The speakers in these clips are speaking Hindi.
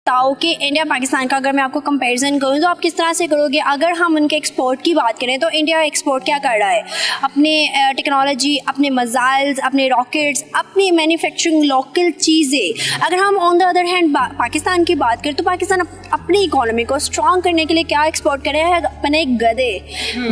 बताओ कि इंडिया पाकिस्तान का अगर मैं आपको कंपैरिजन करूँ तो आप किस तरह से करोगे? अगर हम उनके एक्सपोर्ट की बात करें तो इंडिया एक्सपोर्ट क्या कर रहा है? अपने टेक्नोलॉजी, अपने मिसाइल्स, अपने रॉकेट्स, अपनी मैन्युफैक्चरिंग, लोकल चीज़ें। अगर हम on the other hand Pakistan की बात करें तो पाकिस्तान अपनी इकोनॉमी को स्ट्रॉन्ग करने के लिए क्या एक्सपोर्ट कर रहा है? अपने गधे।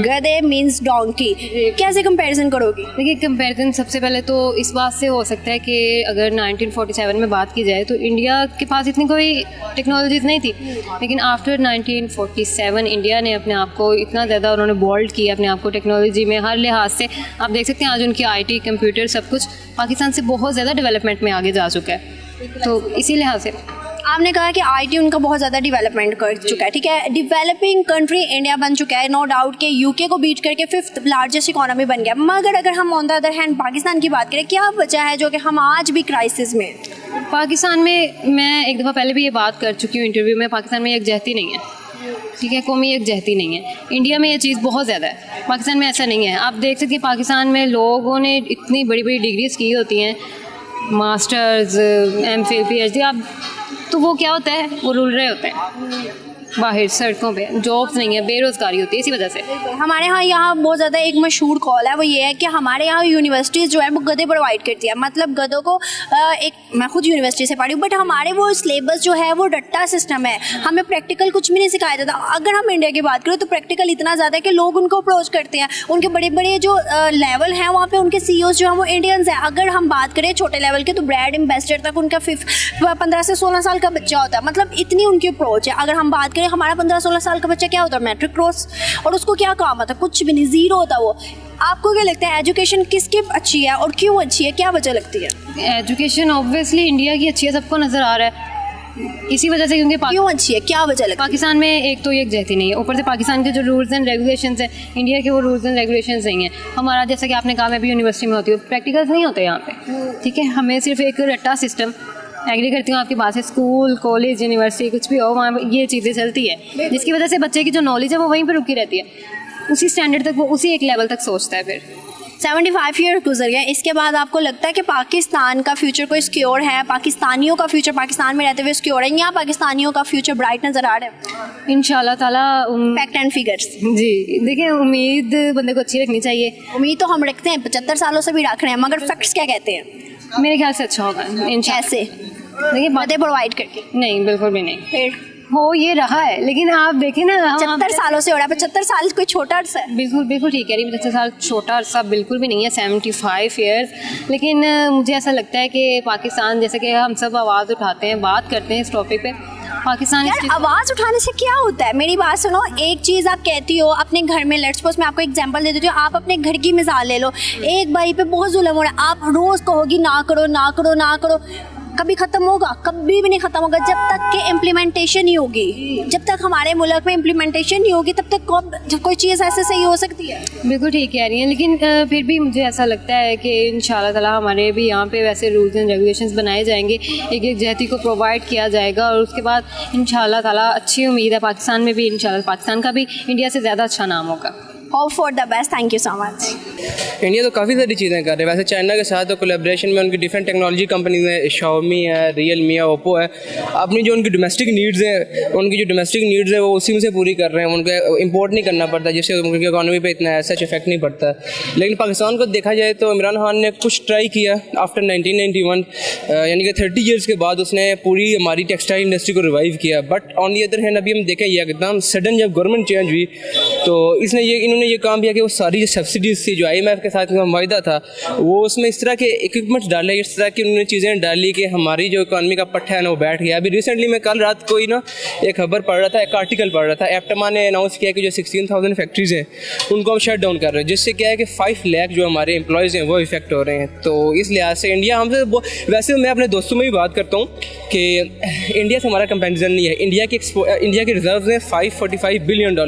गधे मीन्स डोंकी। कैसे कंपैरिजन करोगे? देखिए, कंपैरिजन सबसे पहले तो इस बात से हो सकता है कि अगर 1947 में बात की जाए तो इंडिया के पास इतनी कोई टेक्नोलॉजीज़ नहीं थी, लेकिन आफ्टर 1947 इंडिया ने अपने आप को इतना ज़्यादा उन्होंने बोल्ड किया अपने आप को टेक्नोलॉजी में हर लिहाज से। आप देख सकते हैं आज उनकी आईटी, कंप्यूटर, सब कुछ पाकिस्तान से बहुत ज़्यादा डेवलपमेंट में आगे जा चुका है। तो इसी लिहाज से आपने कहा कि आईटी उनका बहुत ज़्यादा डेवलपमेंट कर चुका है, ठीक है। डेवलपिंग कंट्री इंडिया बन चुका है, नो डाउट कि यूके को बीट करके 5th लार्जेस्ट इकोनॉमी बन गया। मगर अगर हम on the other hand Pakistan की बात करें, क्या बचा है जो कि हम आज भी क्राइसिस में? पाकिस्तान में, मैं एक दफ़ा पहले भी ये बात कर चुकी हूँ इंटरव्यू में, पाकिस्तान में यकजहती नहीं है, ठीक है, कौमी यकजहती नहीं है। इंडिया में ये चीज़ बहुत ज़्यादा है, पाकिस्तान में ऐसा नहीं है। आप देख सकते हैं पाकिस्तान में लोगों ने इतनी बड़ी बड़ी डिग्रीज की होती हैं, मास्टर्स, MPhil, PhD, आप तो वो क्या होता है, वो रुल रहे होते हैं बाहर सड़कों पे, जॉब्स नहीं है, बेरोज़गारी होती है इसी वजह से। हमारे यहाँ बहुत ज़्यादा एक मशहूर कॉल है, वो ये है कि हमारे यहाँ यूनिवर्सिटीज़ जो है वो गधे प्रोवाइड करती है। मतलब गधों को एक, मैं खुद यूनिवर्सिटी से पढ़ी हूँ, बट हमारे वो सिलेबस जो है वो रट्टा सिस्टम है, हमें प्रैक्टिकल कुछ भी नहीं सिखाया जाता। अगर हम इंडिया की बात करें तो प्रैक्टिकल इतना ज़्यादा है कि लोग उनको अप्रोच करते हैं, उनके बड़े बड़े जो लेवल हैं वहाँ पर उनके CEOs जो हैं वो इंडियंस हैं। अगर हम बात करें छोटे लेवल के तो ब्रांड एम्बेसडर तक उनका 15 से 16 साल का बच्चा होता है। मतलब इतनी उनकी अप्रोच है। अगर हम बात करें हमारा 15-16 साल का बच्चा क्या होता है, मैट्रिक क्रॉस, और उसको क्या काम होता है? कुछ भी नहीं, जीरो होता वो। आपको क्या लगता है एजुकेशन किसकी अच्छी है और क्यों अच्छी है, क्या वजह लगती है? एजुकेशन ऑब्वियसली इंडिया की अच्छी है, सबको नज़र आ रहा है इसी वजह से, क्योंकि क्यों अच्छी है, क्या वजह लगती है? पाकिस्तान में एक तो ये यकजहती नहीं है, ऊपर से पाकिस्तान के जो रूल्स एंड रेगुलेशंस हैं इंडिया के वो रूल्स एंड रेगुलेशंस नहीं है। हमारा जैसा कि आपने कहा, मैं भी यूनिवर्सिटी में होती हूँ, प्रैक्टिकल्स नहीं होते यहाँ पे, ठीक है। हमें सिर्फ एक रट्टा सिस्टम, एग्री करती हूँ आपकी बात है, स्कूल, कॉलेज, यूनिवर्सिटी कुछ भी हो वहाँ ये चीज़ें चलती है, जिसकी वजह से बच्चे की जो नॉलेज है वो वहीं पर रुकी रहती है, उसी स्टैंडर्ड तक, वो उसी एक लेवल तक सोचता है। फिर 75 ईयर गुजर गए, इसके बाद आपको लगता है कि पाकिस्तान का फ्यूचर कोई सिक्योर है? पाकिस्तानियों का फ्यूचर पाकिस्तान में रहते हुए सिक्योर है या पाकिस्तानियों का फ्यूचर ब्राइट नज़र आ रहा है? इंशाल्लाह ताला। Fact and figures. जी देखिए, उम्मीद बंदे को अच्छी रखनी चाहिए। उम्मीद तो हम रखते हैं, 75 सालों से भी रख रहे हैं, मगर फैक्ट्स क्या कहते हैं? मेरे ख्याल से अच्छा होगा कैसे? देखिए मदद प्रोवाइड करके नहीं, बिल्कुल भी नहीं। फिर हो ये रहा है, लेकिन आप देखें ना, 75 सालों से हो रहा है। 75 साल कोई छोटा अरसा है? बिल्कुल बिल्कुल ठीक है, 75 साल छोटा अरसा बिल्कुल भी नहीं है, 75 ईयर्स। लेकिन मुझे ऐसा लगता है कि पाकिस्तान, जैसे कि हम सब आवाज़ उठाते हैं, बात करते हैं इस टॉपिक पे, पाकिस्तान आवाज़ उठाने से क्या होता है? मेरी बात सुनो, एक चीज़ आप कहती हो अपने घर में, लेट्स सपोज मैं आपको एग्जांपल दे देती हूँ, आप अपने घर की मिसाल ले लो, एक भाई पे बहुत जुल्म हो रहा है, आप रोज़ कहोगी ना करो ना करो ना करो, कभी ख़त्म होगा? कभी भी नहीं ख़त्म होगा जब तक कि इम्प्लीमेंटेशन नहीं होगी। जब तक हमारे मुल्क में इम्प्लीमेंटेशन नहीं होगी तब तक कोई चीज़ ऐसे सही हो सकती है? बिल्कुल ठीक कह रही हैं, लेकिन फिर भी मुझे ऐसा लगता है कि इंशाल्लाह ताला हमारे भी यहाँ पे वैसे रूल्स एंड रेगुलेशंस बनाए जाएंगे, एक यकजहती को प्रोवाइड किया जाएगा, और उसके बाद इंशाल्लाह ताला अच्छी उम्मीद है पाकिस्तान में भी, इंशाल्लाह पाकिस्तान का भी इंडिया से ज़्यादा अच्छा नाम होगा। Hope for the best, thank you so much. India तो काफ़ी सारी चीज़ें कर रहे हैं, वैसे चाइना के साथ तो कोलैबोरेशन में उनकी डिफरेंट टेक्नोलॉजी कंपनीज हैं, Xiaomi है, Realme है, Oppo है। अपनी जो उनकी डोमेस्टिक नीड्स हैं, उनकी जो डोमेस्टिक नीड्स है वो उसी में से पूरी कर रहे हैं, उनको इंपोर्ट नहीं करना पड़ता, जिससे उनकी इकॉनमी पे इतना ऐसा इफेक्ट नहीं पड़ता। लेकिन पाकिस्तान को देखा जाए तो इमरान खान ने कुछ ट्राई किया आफ्टर 1991, यानी कि 30 ईयर्स के बाद उसने पूरी हमारी टेक्सटाइल इंडस्ट्री को रिवाइव किया। But on the other hand अभी हम देखें, ये एकदम सडन जब गवर्नमेंट चेंज हुई तो इन्होंने ये काम किया कि वो सारी जो सब्सिडीज़ थी, जो IMF के साथ का माहिदा था, वो उसमें इस तरह के इक्विपमेंट्स डाले, इस तरह की उन्होंने चीज़ें डाली कि हमारी जो इकॉनमी का पट्टा है ना वो बैठ गया। अभी रिसेंटली मैं कल रात को ही ना एक खबर पढ़ रहा था, एक आर्टिकल पढ़ रहा था, एप्टमा ने अनाउंस किया कि जो 16,000 फैक्ट्रीज़ हैं उनको हम शट डाउन कर रहे हैं, जिससे क्या है कि 5 लाख जो हमारे एम्प्लॉयज़ हैं वो इफेक्ट हो रहे हैं। तो इस लिहाज से इंडिया हमसे, वैसे मैं अपने दोस्तों में भी बात करता हूँ कि इंडिया से हमारा कंपेरिजन नहीं है। इंडिया के रिजर्व हैं $545 बिलियन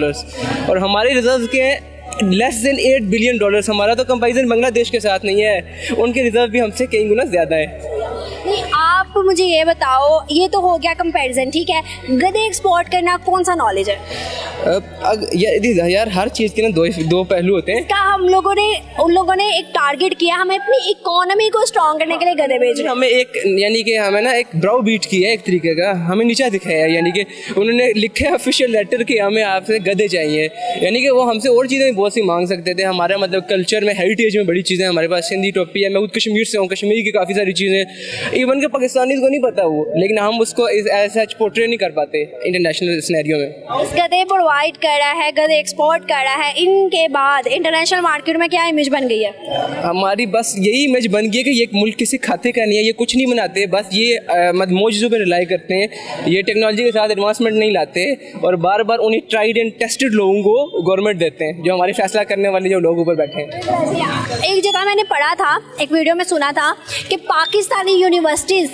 और हमारे रिजर्व के हैं लेस देन $8 बिलियन। हमारा तो कंपेरिजन बांग्लादेश के साथ नहीं है, उनके रिजर्व भी हमसे कई गुना ज़्यादा है। नहीं, आप आप मुझे ये बताओ, ये तो हो गया कंपैरिजन, ठीक है, गधे एक्सपोर्ट करना कौन सा नॉलेज है? यार हर चीज़ के ना दो पहलू होते हैं। क्या उन लोगों ने एक टारगेट किया, हमें अपनी इकोनॉमी को स्ट्रॉन्ग करने के लिए गधे भेज रहे हैं। हमें एक यानी कि हमें ना एक ब्राउ बीट किया है एक तरीके का, हमें नीचा दिखाया, यानी कि उन्होंने लिखा है ऑफिशियल लेटर कि हमें आपसे गधे चाहिए, यानी कि वो हमसे और चीज़ें बहुत सी मांग सकते थे। हमारा मतलब कल्चर में, हेरिटेज में बड़ी चीज़ें हमारे पास, सिंधी टोपी है, मैं खुद कश्मीर से हूँ, कश्मीर की काफ़ी सारी चीज़ें इवन के पाकिस्तानी को नहीं पता वो, लेकिन हम उसको ऐसा पोर्ट्रे नहीं कर पाते इंटरनेशनल सिनेरियो में। गधे प्रोवाइड कर रहा है, गधे एक्सपोर्ट कर रहा है, इनके बाद इंटरनेशनल मार्केट में क्या इमेज बन गई है? हमारी बस यही इमेज बन गई है कि ये मुल्क किसी खाते का नहीं है, ये कुछ नहीं बनाते, बस ये मौजूदों पे रिलाई करते हैं, ये टेक्नोलॉजी के साथ एडवांसमेंट नहीं लाते और बार बार उन्हीं ट्राइड एंड टेस्टेड लोगों को गवर्नमेंट देते हैं, जो हमारी फैसला करने वाले जो लोग ऊपर बैठे हैं। एक जगह मैंने पढ़ा था, एक वीडियो में सुना था कि पाकिस्तानी यूनिवर्सिटीज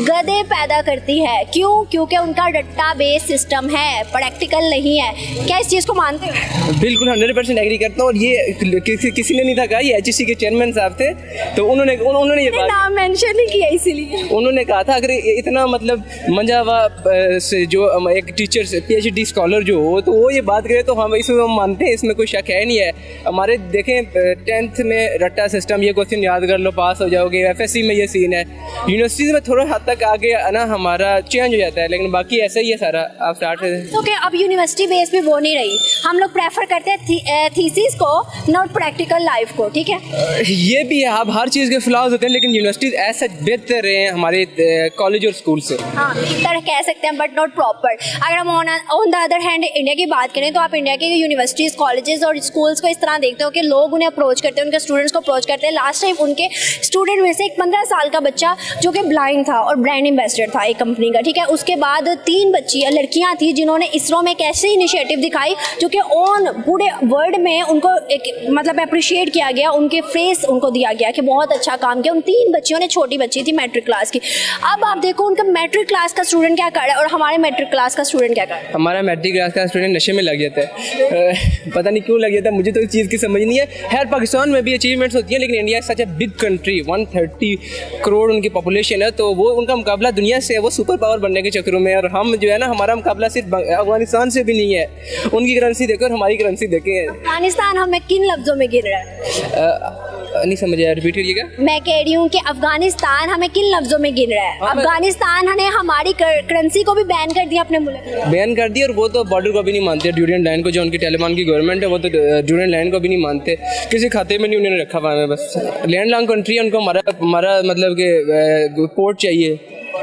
गधे पैदा करती है। क्यों? क्योंकि उनका डाटा बेस सिस्टम है, प्रैक्टिकल नहीं है। क्या इस चीज़ को मानते हो? बिल्कुल 100% एग्री करता हूँ। और ये किसी ने नहीं था कहा, ये HEC के चेयरमैन साहब थे, तो उन्होंने ये बात नाम मेंशन नहीं किया, इसीलिए उन्होंने कहा था अगर इतना मतलब मंजावा से जो एक टीचर से PhD स्कॉलर जो हो, तो वो ये बात करे तो हम इसमें मानते हैं, इसमें कोई शक है नहीं है। हमारे देखें 10th में रट्टा सिस्टम, ये क्वेश्चन याद कर लो पास हो जाओगे, FSC में ये सीन है। यूनिवर्सिटीज़ में थोड़ा हद तक आगे ना हमारा चेंज हो जाता है, लेकिन बाकी ऐसा ही है सारा। आप स्टार्ट तो क्या अब यूनिवर्सिटी बेस पे वो नहीं रही, हम लोग प्रेफर करते हैं थीसिस को, नॉट प्रैक्टिकल लाइफ को, ठीक है? ये भी है, आप हर चीज़ के फ्लॉज होते हैं, लेकिन यूनिवर्सिटीज़ ऐसा बेहतर हैं हमारे कॉलेज और स्कूल से। हाँ, बेहतर कह सकते हैं बट नॉट प्रॉपर। अगर हम on the other hand India की बात करें तो आप इंडिया के यूनिवर्सिटीज़, कॉलेजेस और स्कूल्स को इस तरह देखते हो कि लोग उन्हें अप्रोच करते हैं, उनके स्टूडेंट्स को अप्रोच करते हैं। लास्ट टाइम उनके स्टूडेंट में से एक 15 साल का बच्चा जो कि ब्लाइंड था और ब्रांड एम्बेसडर था एक कंपनी का, ठीक है। उसके बाद 3 बच्ची लड़कियाँ थी जिन्होंने इसरो में एक ऐसी इनिशिएटिव दिखाई जो कि ऑन पूरे वर्ल्ड में उनको एक मतलब अप्रिशिएट किया गया, उनके फेस उनको दिया गया कि बहुत अच्छा काम किया। उन 3 बच्चियों ने, छोटी बच्ची थी मैट्रिक क्लास की, अब आप देखो उनका मैट्रिक क्लास का स्टूडेंट क्या कर रहा है और हमारे मैट्रिक क्लास का स्टूडेंट क्या कर रहा है। हमारा मैट्रिक क्लास का स्टूडेंट नशे में लग जाता है, पता नहीं क्यों लग जाता है, मुझे तो इस चीज़ की समझ नहीं है। खैर पाकिस्तान में भी अचीवमेंट्स होती हैं, लेकिन India such a big country, 130 crore उनकी पॉपुलेशन है, तो वो उनका मुकाबला दुनिया से है, वो सुपर पावर बनने के चक्करों में। और हम जो है ना, हमारा मुकाबला सिर्फ अफगानिस्तान से भी नहीं है। उनकी करेंसी देखो और हमारी करेंसी देखें। अफगानिस्तान हमें किन लफ्जों में गिर रहा है? नहीं समझ आया, रिपीट करिएगा। मैं कह रही हूँ कि अफगानिस्तान हमें किन लफ्जों में गिन रहा है? अफगानिस्तान ने हमारी करेंसी को भी बैन कर दिया अपने मुल्क में, बैन कर दिया, और वो तो बॉर्डर को भी नहीं मानते, ड्यूरेंट लाइन को, जो उनकी तालिबान की गवर्नमेंट है वो तो ड्यूरेंट लाइन को भी नहीं मानते, किसी खाते में नहीं उन्होंने रखा हुआ है। बस लैंड लॉन्ग कंट्री है, उनको हमारा मतलब कि पोर्ट चाहिए,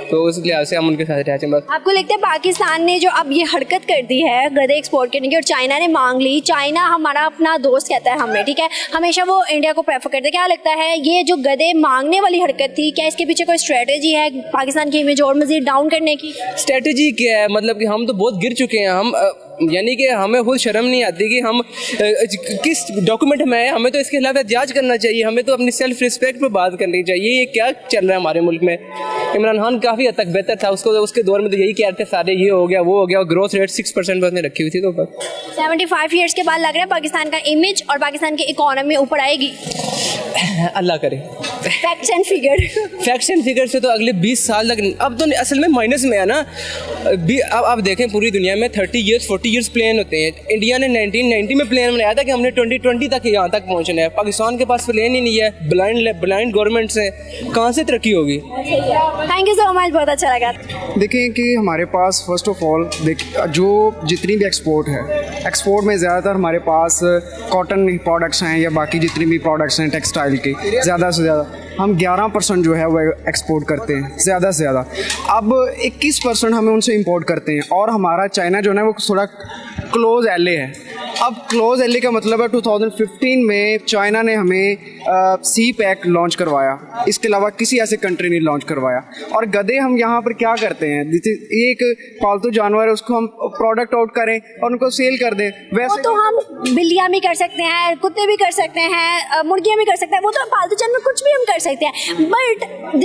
तो उस लिहाज से हम उनके साथ रहते हैं। बस आपको लगता है पाकिस्तान ने जो अब ये हरकत कर दी है गधे एक्सपोर्ट करने की और चाइना ने मांग ली, चाइना हमारा अपना दोस्त कहता है हमें, ठीक है, हमेशा वो इंडिया को प्रेफर करते हैं, क्या लगता है ये जो गधे मांगने वाली हरकत थी, क्या इसके पीछे कोई स्ट्रेटेजी है पाकिस्तान की इमेज और मजीद डाउन करने की? स्ट्रेटेजी क्या है, मतलब कि हम तो बहुत गिर चुके हैं, हम यानी कि हमें खुद शर्म नहीं आती कि हम किस डॉक्यूमेंट में है, हमें तो इसके खिलाफ एहतजाज करना चाहिए, हमें तो अपनी सेल्फ रिस्पेक्ट पे बात करनी चाहिए। ये क्या चल रहा है हमारे मुल्क में? इमरान खान काफ़ी हद तक बेहतर था, उसके दौर में तो यही कह रहे थे सारे, ये हो गया वो हो गया, और ग्रोथ रेट 6% बस ने रखी हुई थी। तो बस 75 ईयर्स के बाद लग रहा है पाकिस्तान का इमेज और पाकिस्तान की इकोनॉमी ऊपर आएगी, अल्लाह करे। फैक्ट्स एंड फिगर से तो अगले 20 साल तक, अब तो असल में माइनस में है ना। अब आप देखें पूरी दुनिया में 30 ईयर्स 40 ईयर्स प्लान होते हैं। इंडिया ने 1990 में प्लान बनाया था कि हमने 2020 तक यहाँ तक पहुँचना है। पाकिस्तान के पास प्लान ही नहीं है, ब्लाइंड गवर्नमेंट से कहाँ से तरक्की होगी। थैंक यू सो मच, बहुत अच्छा लगा। देखें कि हमारे पास फर्स्ट ऑफ ऑल जो जितनी भी एक्सपोर्ट है, एक्सपोर्ट में ज़्यादातर हमारे पास कॉटन प्रोडक्ट्स हैं या बाकी जितनी भी प्रोडक्ट्स हैं टेक्सटाइल के, ज़्यादा से ज़्यादा हम 11% जो है वो एक्सपोर्ट करते हैं, ज़्यादा से ज़्यादा। अब 21% हमें उनसे इंपोर्ट करते हैं, और हमारा चाइना जो है वो थोड़ा क्लोज एले है। अब क्लोज एले का मतलब है 2015 में चाइना ने हमें CPEC लॉन्च करवाया, इसके अलावा किसी ऐसे कंट्री ने लॉन्च करवाया। और गधे हम यहाँ पर क्या करते हैं, ये एक पालतू जानवर है, उसको हम प्रोडक्ट आउट करें और उनको सेल कर दें। वैसे तो हम बिल्लियाँ भी कर सकते हैं, कुत्ते भी कर सकते हैं, मुर्गियाँ भी कर सकते हैं, वो तो पालतू जानवर कुछ भी हम कर सकते हैं। But the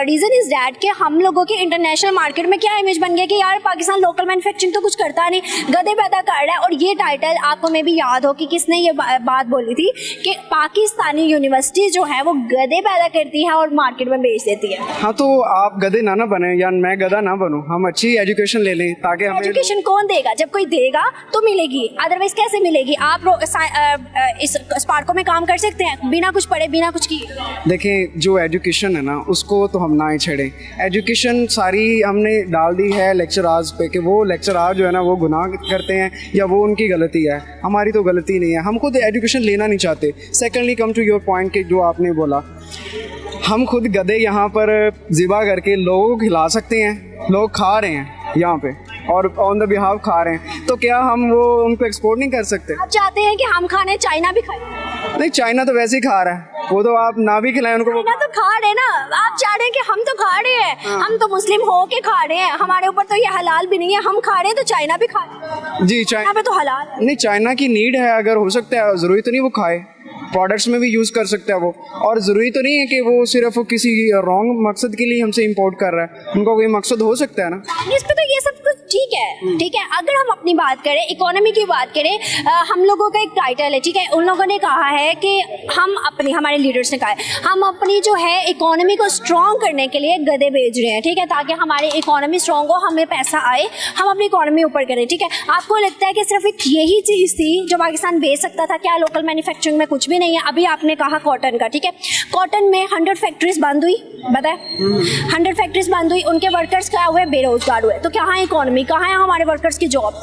reason is that कि हम लोगों के इंटरनेशनल मार्केट में क्या इमेज बन गया कि यार पाकिस्तान लोकल मैन्युफैक्चरिंग तो कुछ करता नहीं, गधे पैदा कर रहा है। और ये टाइटल आपको में भी याद हो कि किसने ये बात बोली थी कि पाकिस्तानी यूनिवर्सिटी जो है वो गधे पैदा करती है और मार्केट में बेच देती है। हाँ, तो आप गधे ना बने या मैं गधा ना बनूं, हम अच्छी एजुकेशन ले लें ताकि हमें एजुकेशन कौन देगा? जब कोई देगा तो मिलेगी, अदरवाइज कैसे मिलेगी? आप इस स्पार्को में काम कर सकते हैं बिना कुछ पढ़े, बिना कुछ किए? देखें, जो एजुकेशन है ना उसको तो हम ना ही छेड़ें। एजुकेशन सारी हमने डाल दी है लेक्चरार्स पे कि वो लेक्चरार जो है ना वो गुनाह करते हैं या वो उनकी गलती है, हमारी तो गलती नहीं है। हम खुद एजुकेशन लेना नहीं चाहते। Secondly come to your point कि जो आपने बोला, हम खुद गधे यहाँ पर ज़िबा करके लोगों को खिला सकते हैं, लोग खा रहे हैं यहाँ पे और ऑन द बिहाफ खा रहे हैं, तो क्या हम वो उनको एक्सपोर्ट नहीं कर सकते? आप चाहते हैं कि हम खाने, चाइना भी खाए? नहीं, चाइना तो वैसे ही खा रहा है, वो तो आप ना भी खिलाएं उनको। चाइना तो खा रहे ना, आप चाह रहे हैं कि हम तो खा रहे हैं, हम तो मुस्लिम हो के खा रहे हैं, हमारे ऊपर तो ये हलाल भी नहीं है, हम खा रहे हैं तो चाइना भी खा रहे हैं। जी, चाइना पे तो हलाल है। नहीं, चाइना की नीड है, अगर हो सकता है, ज़रूरी तो नहीं वो खाए, प्रोडक्ट्स में भी यूज़ कर सकता है वो, और ज़रूरी तो नहीं है कि वो सिर्फ किसी रॉन्ग मकसद के लिए हमसे इंपोर्ट कर रहा है, उनका कोई मकसद हो सकता है ना। इस पे तो ये सब कुछ ठीक है, ठीक है। अगर हम अपनी बात करें, इकोनॉमी की बात करें, हम लोगों का एक टाइटल है, ठीक है, उन लोगों ने कहा है कि हम अपनी, हमारे लीडर्स ने कहा है, हम अपनी जो है इकोनॉमी को स्ट्रॉन्ग करने के लिए गधे भेज रहे हैं, ठीक है, ताकि हमारी इकोनॉमी स्ट्रॉन्ग हो, हमें पैसा आए, हम अपनी इकोनॉमी ऊपर करें, ठीक है। आपको लगता है कि सिर्फ एक यही चीज़ थी जो पाकिस्तान बेच सकता था? क्या लोकल मैन्युफैक्चरिंग में कुछ भी नहीं है? अभी आपने कहा कॉटन का, ठीक है, कॉटन में 100 फैक्ट्रीज बंद हुई, बताए 100 फैक्ट्रीज बंद हुई, उनके वर्कर्स क्या हुए? बेरोजगार हुए। तो कहाँ है इकोनॉमी, कहाँ है हमारे वर्कर्स की जॉब?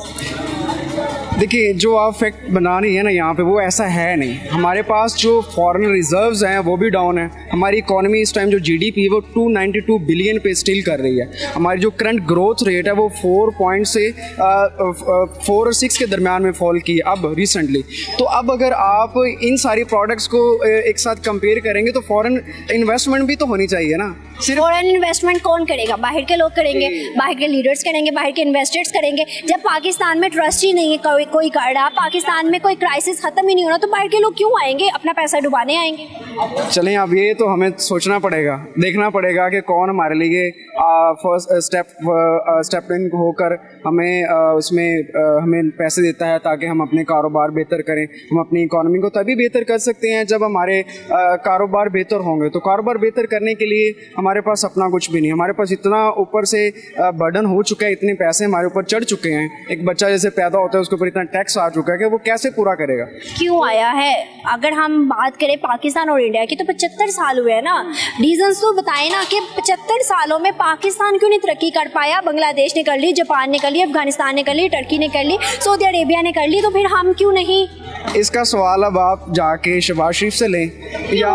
देखिए, जो आप फैक्ट बना रही है ना यहाँ पे, वो ऐसा है नहीं। हमारे पास जो फॉरेन रिजर्व्स हैं वो भी डाउन है। हमारी इकोनॉमी इस टाइम जो जीडीपी है वो 292 बिलियन पे स्टिल कर रही है। हमारी जो करंट ग्रोथ रेट है वो 4 से 4 और 6 के दरमियान में फॉल की है अब रिसेंटली। तो अब अगर आप इन सारी प्रोडक्ट्स को एक साथ कंपेयर करेंगे तो फॉरेन इन्वेस्टमेंट भी तो होनी चाहिए ना। सिर्फ फॉरेन इन्वेस्टमेंट कौन करेगा? बाहर के लोग करेंगे, बाहर के लीडर्स करेंगे, बाहर के इन्वेस्टर्स करेंगे। जब पाकिस्तान में ट्रस्ट ही नहीं है कोई कर रहा, पाकिस्तान में कोई क्राइसिस खत्म ही नहीं हो रहा, तो बाहर के लोग क्यों आएंगे? अपना पैसा डुबाने आएंगे। चलें, अब ये तो हमें सोचना पड़ेगा, देखना पड़ेगा कि कौन हमारे लिए फर्स्ट स्टेप इन होकर हमें उसमें हमें पैसे देता है ताकि हम अपने कारोबार बेहतर करें। हम अपनी इकोनॉमी को तभी बेहतर कर सकते हैं जब हमारे कारोबार बेहतर होंगे। तो कारोबार बेहतर करने के लिए हमारे पास अपना कुछ भी नहीं, हमारे पास इतना ऊपर से बर्डन हो चुका है, इतने पैसे हमारे ऊपर चढ़ चुके हैं। एक बच्चा जैसे पैदा होता है उसके ऊपर इतना टैक्स आ चुका है कि वो कैसे पूरा करेगा? क्यों आया है? अगर हम बात करें पाकिस्तान और इंडिया की तो 75 साल हुए हैं ना। रीजंस तो बताएं ना कि 75 सालों में पाकिस्तान क्यों नहीं तरक्की कर पाया? बांग्लादेश ने कर ली, जापान ने कर ली, अफगानिस्तान ने कर ली, टर्की ने कर ली, सऊदी अरेबिया ने कर ली, तो फिर हम क्यों नहीं? इसका सवाल अब आप जाके शहबाज शरीफ से लें या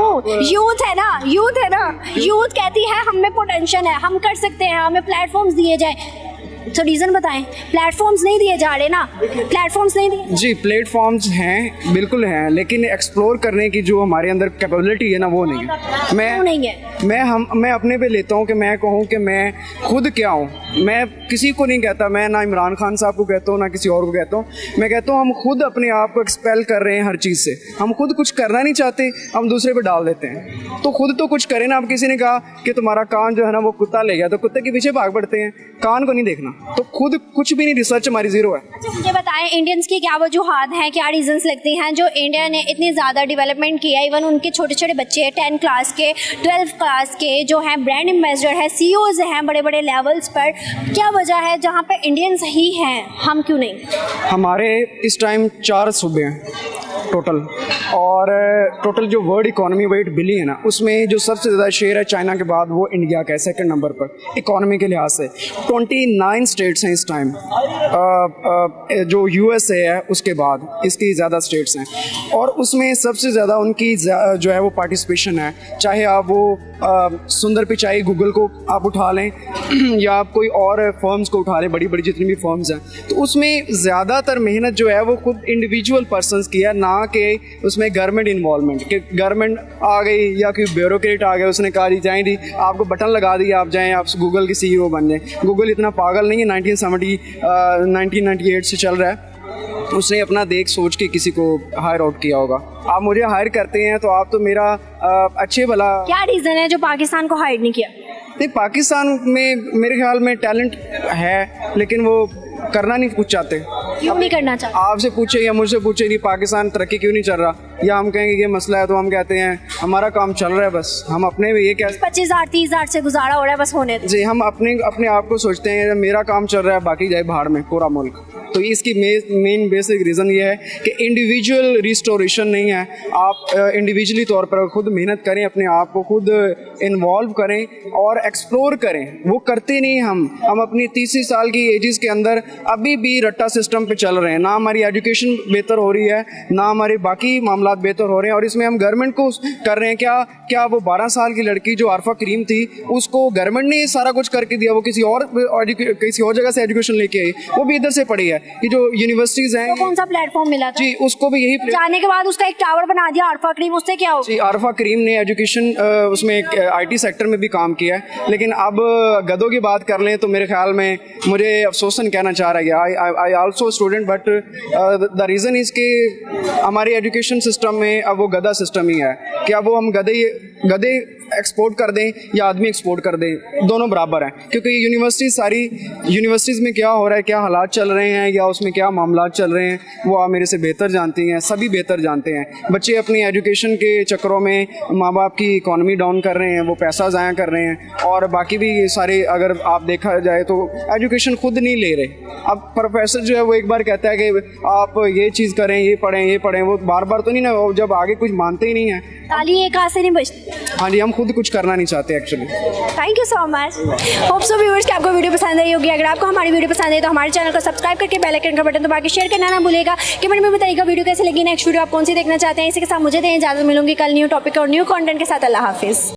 यूथ है ना, यूथ है ना, यूथ कहती है हम में पोटेंशियल है, हम कर सकते हैं, हमें प्लेटफॉर्म्स दिए जाएं। तो रीज़न बताएं। प्लेटफॉर्म्स नहीं दिए जा रहे ना, प्लेटफॉर्म्स नहीं दिए। जी, प्लेटफॉर्म्स हैं, बिल्कुल हैं, लेकिन एक्सप्लोर करने की जो हमारे अंदर कैपेबिलिटी है ना वो नहीं है। मैं अपने पे लेता हूँ कि मैं कहूँ कि मैं खुद क्या हूँ। मैं किसी को नहीं कहता, मैं ना इमरान खान साहब को कहता हूँ ना किसी और को कहता हूँ। मैं कहता हूँ हम खुद अपने आप को एक्सपेल कर रहे हैं हर चीज़ से। हम खुद कुछ करना नहीं चाहते, हम दूसरे पे डाल देते हैं। तो खुद तो कुछ करें ना। अब किसी ने कहा कि तुम्हारा कान जो है ना वो कुत्ता ले गया, तो कुत्ते के पीछे भाग पड़ते हैं, कान को नहीं देखना। तो खुद कुछ भी नहीं, रिसर्च हमारी जीरो है। अच्छा, मुझे बताएं इंडियंस की क्या वजूहात हैं, क्या रीजंस लगती हैं जो इंडिया ने इतनी ज़्यादा डेवलपमेंट किया है? इवन उनके छोटे छोटे बच्चे 10 क्लास के, 12 क्लास के जो हैं ब्रांड एम्बेसडर है, CEOs हैं बड़े बड़े लेवल्स पर। क्या वजह है जहाँ पे इंडियंस ही हैं, हम क्यों नहीं? हमारे इस टाइम 4 सूबे हैं टोटल, और टोटल जो वर्ल्ड इकोनॉमी 8 बिलियन है उसमें जो सबसे ज़्यादा शेयर है चाइना के बाद वो इंडिया का है, सेकंड नंबर पर इकोनॉमी के लिहाज से। 29 स्टेट्स हैं इस टाइम, जो USA है उसके बाद इसकी ज़्यादा स्टेट्स हैं, और उसमें सबसे ज़्यादा उनकी जो है वो पार्टिसिपेशन है। चाहे आप वो सुंदर पिचाई गूगल को आप उठा लें या आप कोई और फर्म्स को उठा लें, बड़ी बड़ी जितनी भी फर्म्स हैं, तो उसमें ज़्यादातर मेहनत जो है वो खुद इंडिविजुअल पर्सनस की है, ना कि उसमें गवर्नमेंट इन्वॉल्वमेंट। कि गवर्नमेंट आ गई या कोई ब्यूरोक्रेट आ गया, उसने कहा जी जाएँ जी आपको बटन लगा दिया, आप जाएँ, आप गूगल के CEO बन जाएँ। गूगल इतना पागल नहीं है, 1998 से चल रहा है। उसने अपना देख सोच के किसी को हायर आउट किया होगा। आप मुझे हायर करते हैं तो आप तो मेरा अच्छे भला। क्या रीज़न है जो पाकिस्तान को हायर नहीं किया? नहीं, पाकिस्तान में मेरे ख्याल में टैलेंट है लेकिन वो करना नहीं कुछ चाहते। क्यों नहीं करना चाहते? आपसे पूछे या मुझसे पूछे कि पाकिस्तान तरक्की क्यों नहीं चल रहा, या हम कहेंगे ये मसला है, तो हम कहते हैं हमारा काम चल रहा है, बस हम अपने में ये क्या 25,000 30,000 से गुजारा हो रहा है, बस होने दो। जी, हम अपने आप को सोचते हैं मेरा काम चल रहा है, बाकी जाए भाड़ में पूरा मुल्क। तो इसकी मेन बेसिक रीज़न ये है कि इंडिविजुअल रिस्टोरेशन नहीं है। आप इंडिविजुअली तौर पर खुद मेहनत करें, अपने आप को खुद इन्वॉल्व करें और एक्सप्लोर करें। वो करते नहीं हम अपनी 30 साल की एजेस के अंदर अभी भी रट्टा सिस्टम पे चल रहे हैं। ना हमारी एजुकेशन बेहतर हो रही है, ना हमारे बाकी मामला बेहतर हो रहे हैं, और इसमें हम गवर्नमेंट को कर रहे हैं क्या वो 12 साल की लड़की जो आरफा करीम थी, उसको गवर्नमेंट ने सारा कुछ करके दिया, वो किसी और जगह से एजुकेशन लेके आई, वो भी इधर से पढ़ी है। ये जो यूनिवर्सिटीज़ हैं, तो कौन सा प्लेटफॉर्म मिला था? जी, उसको भी यही जाने के बाद उसका एक टावर बना दिया आरफा करीम, उससे क्या हो? जी, आरफा करीम ने एजुकेशन उसमें एक आईटी सेक्टर में भी काम किया है। लेकिन अब गधों की बात कर लें तो मेरे ख्याल में मुझे अफसोसन कहना चाह रहा है, I also student, but the reason is कि हमारी एजुकेशन सिस्टम में अब वो गधा सिस्टम ही है कि अब वो हम गधे एक्सपोर्ट कर दें या आदमी एक्सपोर्ट कर दें, दोनों बराबर हैं। क्योंकि यूनिवर्सिटीज़ में क्या हो रहा है, क्या हालात चल रहे हैं या उसमें क्या मामला चल रहे हैं, वो आप मेरे से बेहतर जानती हैं, सभी बेहतर जानते हैं। बच्चे अपनी एजुकेशन के चक्करों में माँ बाप की इकॉनमी डाउन कर रहे हैं, वो पैसा ज़ाया कर रहे हैं, और बाकी भी सारे अगर आप देखा जाए तो एजुकेशन खुद नहीं ले रहे। अब प्रोफेसर जो है वो एक बार कहता है कि आप ये चीज़ करें, ये पढ़ें, वो बार बार तो नहीं ना, वो जब आगे कुछ मानते ही नहीं हैं। ताली एक हाथ से नहीं बजती। हाँ जी, हम खुद कुछ करना नहीं चाहते actually. Thank you so much. Hope so viewers कि आपको वीडियो पसंद आई होगी। अगर आपको हमारी वीडियो पसंद है तो हमारे चैनल को सब्सक्राइब करके बेल आइकन का बटन दबा के शेयर करना ना भूलिएगा। कमेंट में बताइएगा वीडियो कैसे लगी, नेक्स्ट वीडियो आप कौन सी देखना चाहते हैं। इसी के साथ मुझे दें इजाजत, मिलूंगी कल न्यू टॉपिक और न्यू कंटेंट के साथ। अल्लाह हाफिज़।